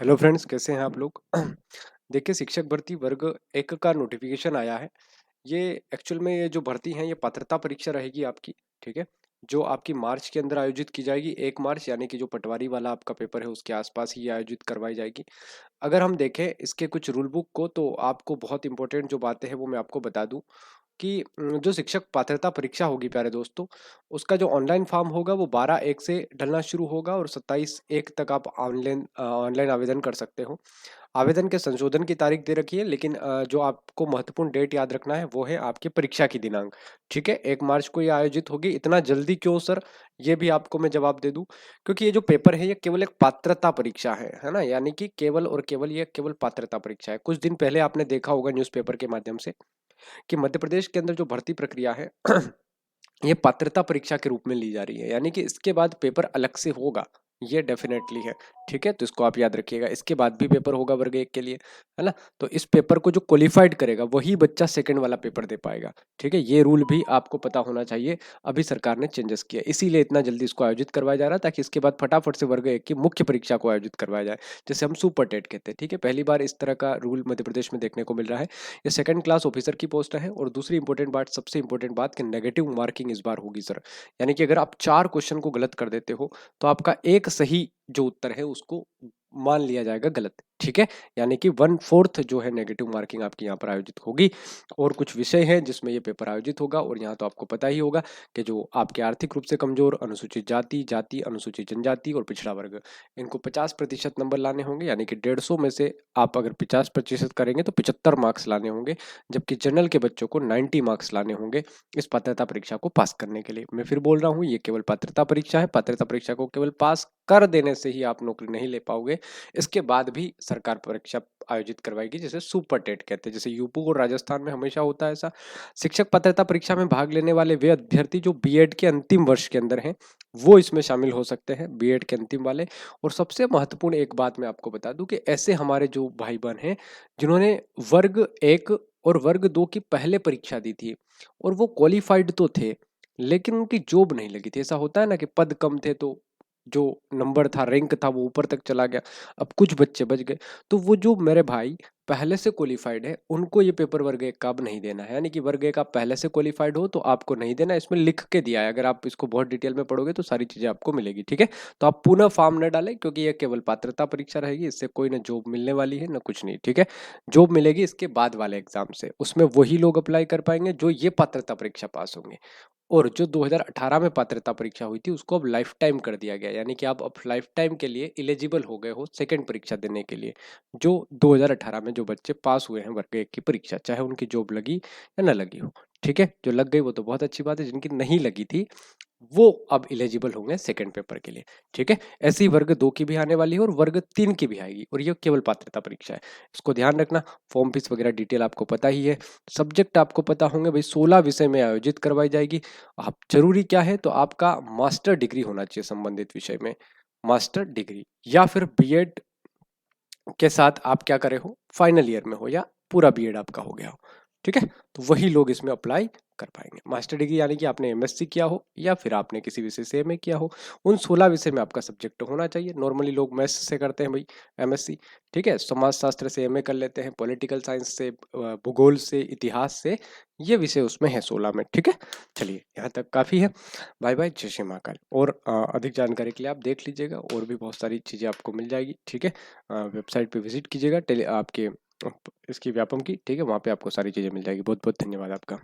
Hello friends, कैसे हैं आप लोग? देखिए, शिक्षक भर्ती वर्ग 1 का नोटिफिकेशन आया है। ये एक्चुअल में ये जो भर्ती है ये पात्रता परीक्षा रहेगी आपकी, ठीक है? जो आपकी मार्च के अंदर आयोजित की जाएगी, 1 मार्च, यानी कि जो पटवारी वाला आपका पेपर है उसके आसपास ही ये आयोजित करवाई जाएगी। अगर हम देखें इसके कुछ रूल बुक को, तो आपको बहुत इंपॉर्टेंट जो बातें हैं वो मैं आपको बता दूं कि जो शिक्षक पात्रता परीक्षा होगी प्यारे दोस्तों, उसका जो ऑनलाइन फॉर्म होगा वो 12/1 से डलना शुरू होगा और 27/1 तक आप ऑनलाइन आवेदन कर सकते हो। आवेदन के संशोधन की तारीख दे रखी है, लेकिन जो आपको महत्वपूर्ण डेट याद रखना है वो है आपकी परीक्षा की दिनांक। ठीक है, 1 मार्च को ये आयोजित होगी। इतना जल्दी क्यों सर, ये भी आपको मैं जवाब दे दूं, क्योंकि ये जो पेपर है ये केवल एक पात्रता परीक्षा है ना, यानी कि केवल और केवल ये केवल पात्रता परीक्षा है। कुछ दिन पहले आपने देखा होगा न्यूज़पेपर के माध्यम से कि मध्य प्रदेश के अंदर जो भर्ती प्रक्रिया है ये पात्रता परीक्षा के रूप में ली जा रही है, यानी कि इसके बाद पेपर अलग से होगा। ये डेफिनेटली है। ठीक है, तो इसको आप याद रखिएगा, इसके बाद भी पेपर होगा वर्ग 1 के लिए, है ना? तो इस पेपर को जो क्वालिफाइड करेगा वही बच्चा सेकंड वाला पेपर दे पाएगा। ठीक है, ये रूल भी आपको पता होना चाहिए। अभी सरकार ने चेंजेस किया, इसीलिए इतना जल्दी इसको आयोजित करवाया जा रहा है, ताकि इसके बाद फटाफट से वर्ग 1 की मुख्य परीक्षा को आयोजित करवाया जाए, जैसे हम सुपर टेट कहते हैं। ठीक है, पहली बार इस तरह का रूल मध्य प्रदेश में देखने को मिल रहा है। ये सेकंड क्लास ऑफिसर की पोस्ट है। और दूसरी इंपॉर्टेंट बात, सबसे इंपॉर्टेंट बात, कि नेगेटिव मार्किंग इस बार होगी सर। यानी कि अगर आप 4 क्वेश्चन को गलत कर देते हो तो आपका एक सही जो उत्तर है उसको मान लिया जाएगा गलत। ठीक है, यानी कि 1/4 जो है नेगेटिव मार्किंग आपकी यहाँ पर आयोजित होगी। और कुछ विषय हैं जिसमें ये पेपर आयोजित होगा, और यहाँ तो आपको पता ही होगा कि जो आपके आर्थिक रूप से कमजोर, अनुसूचित जाति, अनुसूचित जनजाति और पिछड़ा वर्ग, इनको 50% नंबर लाने होंगे, यानी कि 150 में से आप अगर 50% करेंगे तो 75 मार्क्स लाने होंगे। जबकि जनरल के बच्चों को 90 मार्क्स लाने होंगे इस पात्रता परीक्षा को पास करने के लिए। मैं फिर बोल रहा हूँ, ये केवल पात्रता परीक्षा है। पात्रता परीक्षा को केवल पास कर देने से ही आप नौकरी नहीं ले पाओगे, इसके बाद भी सरकार परीक्षा आयोजित करवाएगी, जिसे सुपर टेट कहते हैं, जैसे यूपी और राजस्थान में हमेशा होता है ऐसा। शिक्षक पात्रता परीक्षा में भाग लेने वाले वे अभ्यर्थी जो बीएड के अंतिम वर्ष के अंदर हैं, वो इसमें शामिल हो सकते हैं, बीएड के अंतिम वाले। और सबसे महत्वपूर्ण एक बात मैं आपको बता दूं कि ऐसे हमारे जो भाई बहन हैं जिन्होंने वर्ग 1 और वर्ग 2 की पहले परीक्षा दी थी, और वो क्वालिफाइड तो थे लेकिन उनकी जॉब नहीं लगी थी। ऐसा होता है ना कि पद कम थे तो जो नंबर था, रैंक था, वो ऊपर तक चला गया। अब कुछ बच्चे बच गए। तो वो जो मेरे भाई पहले से क्वालिफाइड है उनको ये पेपर वर्ग 1 का अब नहीं देना है, यानी कि वर्ग 1 आप पहले से क्वालिफाइड हो तो आपको नहीं देना। इसमें लिख के दिया है, अगर आप इसको बहुत डिटेल में पढ़ोगे तो सारी चीजें आपको मिलेगी। ठीक है, तो आप पुनः फॉर्म न डालें, क्योंकि ये केवल पात्रता परीक्षा रहेगी, इससे कोई ना जॉब मिलने वाली है ना कुछ नहीं। ठीक है, जॉब मिलेगी इसके बाद वाले एग्जाम से, उसमें वही लोग अप्लाई कर पाएंगे जो ये पात्रता परीक्षा पास होंगे। और जो 2018 में पात्रता परीक्षा हुई थी उसको अब लाइफ टाइम कर दिया गया, यानी कि आप अब लाइफ टाइम के लिए एलिजिबल हो गए हो सेकंड परीक्षा देने के लिए। जो 2018 में जो बच्चे पास हुए हैं वर्ग 1 की परीक्षा, चाहे उनकी जॉब लगी या न लगी हो। ठीक है, जो लग गई वो तो बहुत अच्छी बात है, जिनकी नहीं लगी थी वो अब एलिजिबल होंगे सेकंड पेपर के लिए। ठीक है, ऐसी वर्ग 2 की भी आने वाली है और वर्ग 3 की भी आएगी, और ये केवल पात्रता परीक्षा है। इसको ध्यान रखना। फॉर्म फीस वगैरह डिटेल आपको पता ही है। सब्जेक्ट आपको पता होंगे भाई, 16 विषय में आयोजित करवाई जाएगी। आप जरूरी क्या है, तो आपका मास्टर डिग्री होना चाहिए संबंधित विषय में, मास्टर डिग्री, या फिर बीएड के साथ आप क्या करे हो, फाइनल ईयर में हो, या पूरा बीएड आपका हो गया हो। ठीक है, तो वही लोग इसमें अप्लाई कर पाएंगे। मास्टर डिग्री यानी कि आपने एमएससी किया हो या फिर आपने किसी विषय से एमए किया हो, उन 16 विषय में आपका सब्जेक्ट होना चाहिए। नॉर्मली लोग मैथ्स से करते हैं भाई एमएससी। ठीक है, समाज शास्त्र से एमए कर लेते हैं, पॉलिटिकल साइंस से, भूगोल से, इतिहास से, ये विषय उसमें है 16 में। ठीक है, चलिए यहाँ तक काफी है। बाय बाय, जय श्री महाकाल। और अधिक जानकारी के लिए आप देख लीजिएगा, और भी बहुत सारी चीजें आपको मिल जाएगी। ठीक है, वेबसाइट पे विजिट कीजिएगा, टेली आपके इसकी व्यापम की। ठीक है, वहाँ पे आपको सारी चीजें मिल जाएगी। बहुत बहुत धन्यवाद आपका।